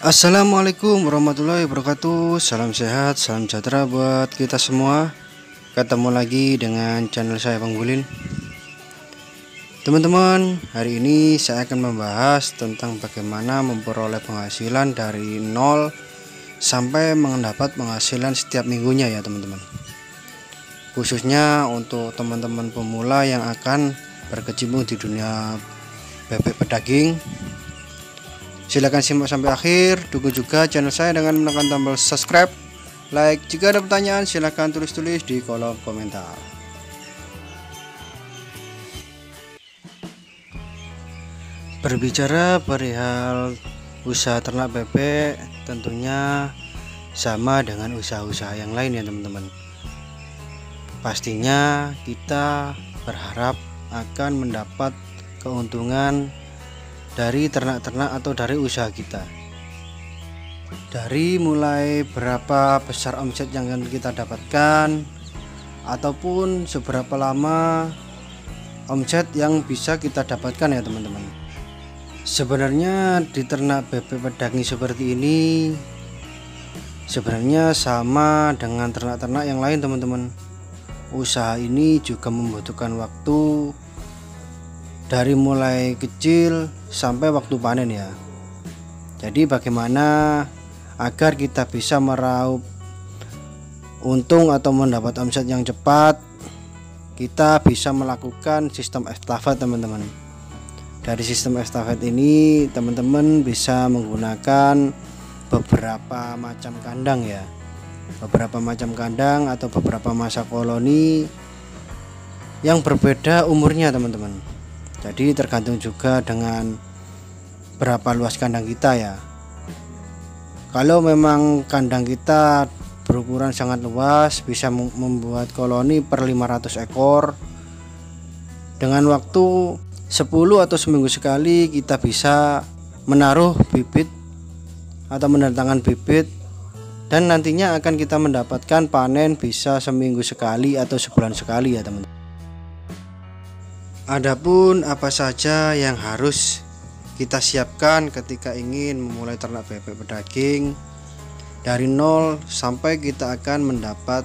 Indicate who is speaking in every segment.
Speaker 1: Assalamualaikum warahmatullahi wabarakatuh. Salam sehat, salam sejahtera buat kita semua. Ketemu lagi dengan channel saya Bang Bulin. Teman-teman, hari ini saya akan membahas tentang bagaimana memperoleh penghasilan dari nol sampai mendapat penghasilan setiap minggunya ya teman-teman. Khususnya untuk teman-teman pemula yang akan berkecimpung di dunia bebek pedaging. Silahkan simak sampai akhir. Dukung juga channel saya dengan menekan tombol subscribe, like. Jika ada pertanyaan silahkan tulis-tulis di kolom komentar. Berbicara perihal usaha ternak bebek, tentunya sama dengan usaha-usaha yang lain ya teman-teman. Pastinya kita berharap akan mendapat keuntungan dari ternak-ternak atau dari usaha kita. Dari mulai berapa besar omset yang akan kita dapatkan, ataupun seberapa lama omset yang bisa kita dapatkan ya teman-teman. Sebenarnya di ternak bebek pedaging seperti ini sebenarnya sama dengan ternak-ternak yang lain teman-teman. Usaha ini juga membutuhkan waktu dari mulai kecil sampai waktu panen ya. Jadi bagaimana agar kita bisa meraup untung atau mendapat omset yang cepat, kita bisa melakukan sistem estafet teman-teman. Dari sistem estafet ini teman-teman bisa menggunakan beberapa macam kandang ya, beberapa macam kandang atau beberapa masa koloni yang berbeda umurnya teman-teman. Jadi tergantung juga dengan berapa luas kandang kita ya. Kalau memang kandang kita berukuran sangat luas, bisa membuat koloni per 500 ekor. Dengan waktu 10 atau seminggu sekali kita bisa menaruh bibit atau mendatangkan bibit, dan nantinya akan kita mendapatkan panen bisa seminggu sekali atau sebulan sekali ya teman-teman. Adapun apa saja yang harus kita siapkan ketika ingin memulai ternak bebek pedaging dari nol sampai kita akan mendapat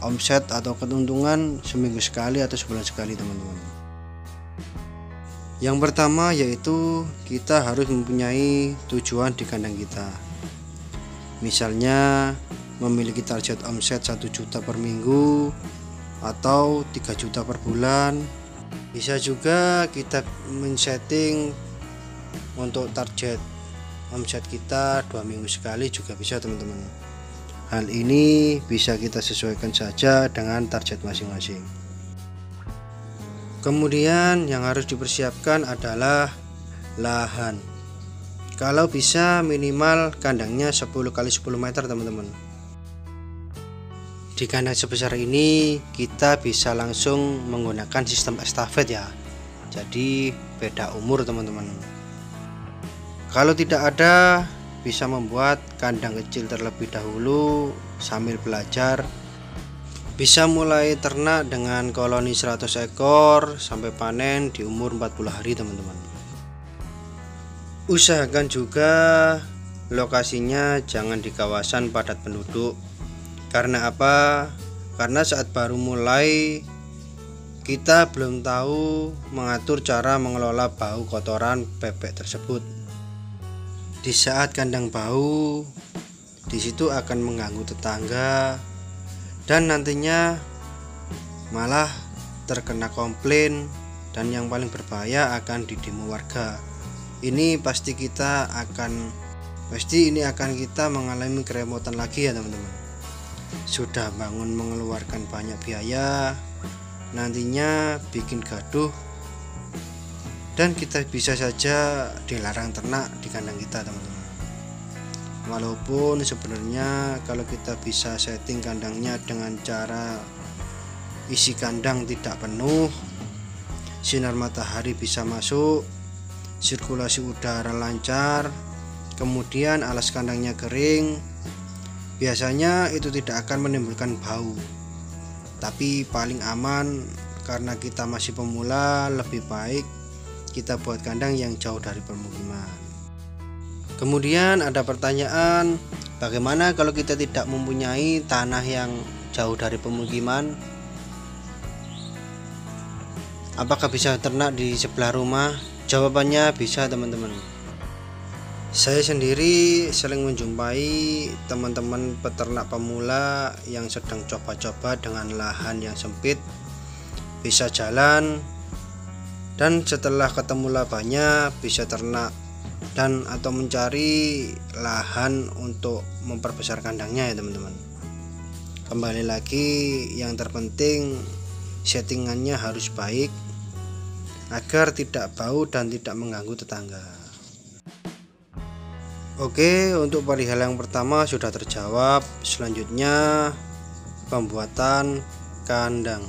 Speaker 1: omset atau keuntungan seminggu sekali atau sebulan sekali teman-teman. Yang pertama yaitu kita harus mempunyai tujuan di kandang kita. Misalnya memiliki target omset 1 juta per minggu atau 3 juta per bulan. Bisa juga kita men-setting untuk target omset kita 2 minggu sekali juga bisa teman-teman. Hal ini bisa kita sesuaikan saja dengan target masing-masing. Kemudian yang harus dipersiapkan adalah lahan. Kalau bisa minimal kandangnya 10 x 10 meter teman-teman. Di kandang sebesar ini kita bisa langsung menggunakan sistem estafet ya. Jadi beda umur teman-teman. Kalau tidak ada, bisa membuat kandang kecil terlebih dahulu sambil belajar. Bisa mulai ternak dengan koloni 100 ekor sampai panen di umur 40 hari teman-teman. Usahakan juga lokasinya jangan di kawasan padat penduduk. Karena apa? Karena saat baru mulai kita belum tahu mengatur cara mengelola bau kotoran bebek tersebut. Di saat kandang bau, di situ akan mengganggu tetangga dan nantinya malah terkena komplain, dan yang paling berbahaya akan didemo warga. Ini pasti akan kita mengalami kerepotan lagi ya teman-teman. Sudah bangun mengeluarkan banyak biaya, nantinya bikin gaduh, dan kita bisa saja dilarang ternak di kandang kita teman-teman. Walaupun sebenarnya kalau kita bisa setting kandangnya dengan cara isi kandang tidak penuh, sinar matahari bisa masuk, sirkulasi udara lancar, kemudian alas kandangnya kering, biasanya itu tidak akan menimbulkan bau. Tapi paling aman karena kita masih pemula, lebih baik kita buat kandang yang jauh dari permukiman. Kemudian ada pertanyaan, bagaimana kalau kita tidak mempunyai tanah yang jauh dari pemukiman? Apakah bisa ternak di sebelah rumah? Jawabannya bisa, teman-teman. Saya sendiri sering menjumpai teman-teman peternak pemula yang sedang coba-coba dengan lahan yang sempit, bisa jalan, dan setelah ketemu labanya bisa ternak dan atau mencari lahan untuk memperbesar kandangnya ya teman-teman. Kembali lagi, yang terpenting settingannya harus baik agar tidak bau dan tidak mengganggu tetangga. Oke, untuk perihal yang pertama sudah terjawab. Selanjutnya pembuatan kandang.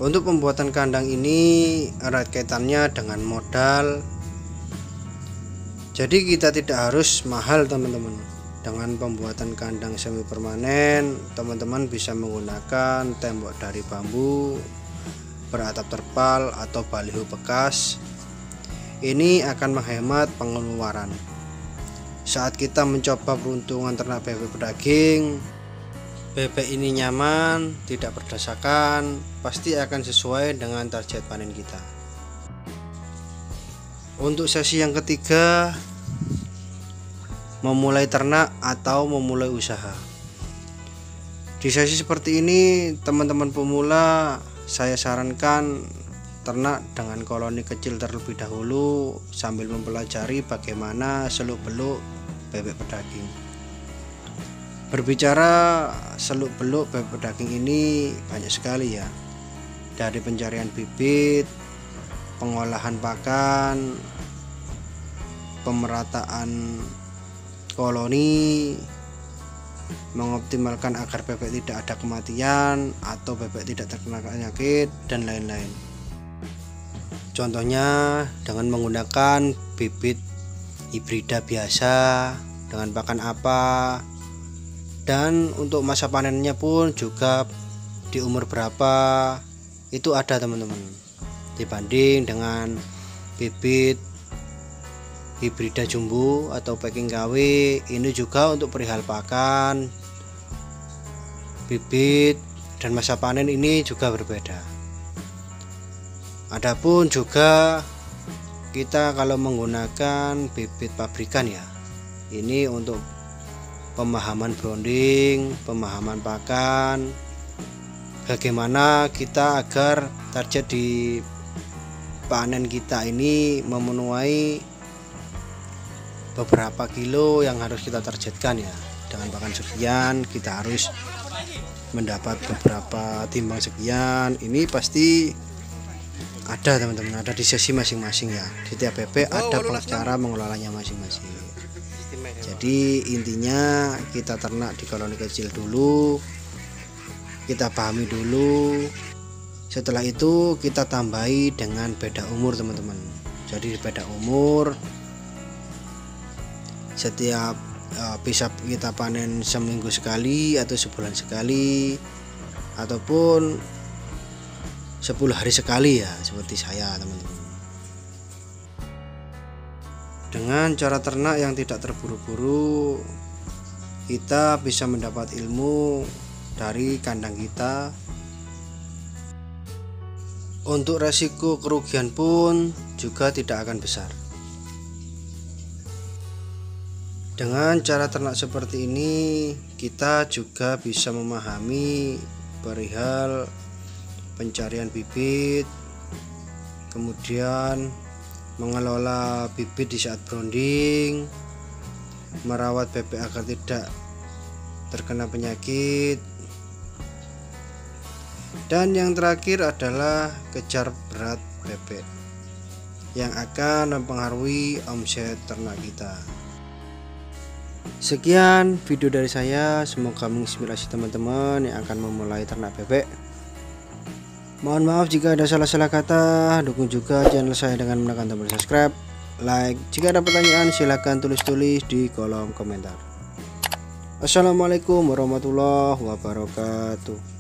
Speaker 1: Untuk pembuatan kandang ini erat kaitannya dengan modal. Jadi kita tidak harus mahal teman-teman. Dengan pembuatan kandang semi permanen, teman-teman bisa menggunakan tembok dari bambu, beratap terpal atau baliho bekas. Ini akan menghemat pengeluaran. Saat kita mencoba peruntungan ternak bebek pedaging, bebek ini nyaman, tidak berdesakan, pasti akan sesuai dengan target panen kita. Untuk sesi yang ketiga, memulai ternak atau memulai usaha. Di sesi seperti ini, teman-teman pemula, saya sarankan ternak dengan koloni kecil terlebih dahulu sambil mempelajari bagaimana seluk-beluk bebek pedaging. Berbicara seluk-beluk bebek pedaging ini banyak sekali ya, dari pencarian bibit, pengolahan pakan, pemerataan koloni, mengoptimalkan agar bebek tidak ada kematian atau bebek tidak terkena penyakit dan lain-lain. Contohnya dengan menggunakan bibit hibrida biasa dengan pakan apa, dan untuk masa panennya pun juga di umur berapa itu ada teman-teman, dibanding dengan bibit hibrida jumbo atau packing KW. Ini juga untuk perihal pakan, bibit, dan masa panen ini juga berbeda. Adapun juga kita kalau menggunakan bibit pabrikan ya, ini untuk pemahaman branding, pemahaman pakan, bagaimana kita agar target di panen kita ini memenuhi beberapa kilo yang harus kita targetkan ya. Dengan pakan sekian kita harus mendapat beberapa timbang sekian. Ini pasti ada teman-teman, ada di sesi masing-masing ya. Di tiap bebek ada cara mengelolanya masing-masing. Jadi intinya kita ternak di koloni kecil dulu, kita pahami dulu. Setelah itu kita tambahi dengan beda umur teman-teman. Jadi beda umur setiap bisa kita panen seminggu sekali atau sebulan sekali ataupun 10 hari sekali ya, seperti saya teman-teman. Dengan cara ternak yang tidak terburu-buru, kita bisa mendapat ilmu dari kandang kita. Untuk resiko kerugian pun juga tidak akan besar. Dengan cara ternak seperti ini, kita juga bisa memahami perihal pencarian bibit, kemudian mengelola bibit di saat branding, merawat bebek agar tidak terkena penyakit, dan yang terakhir adalah kejar berat bebek yang akan mempengaruhi omset ternak kita. Sekian video dari saya, semoga menginspirasi teman-teman yang akan memulai ternak bebek. Mohon maaf jika ada salah-salah kata. Dukung juga channel saya dengan menekan tombol subscribe, like. Jika ada pertanyaan silahkan tulis-tulis di kolom komentar. Assalamualaikum warahmatullahi wabarakatuh.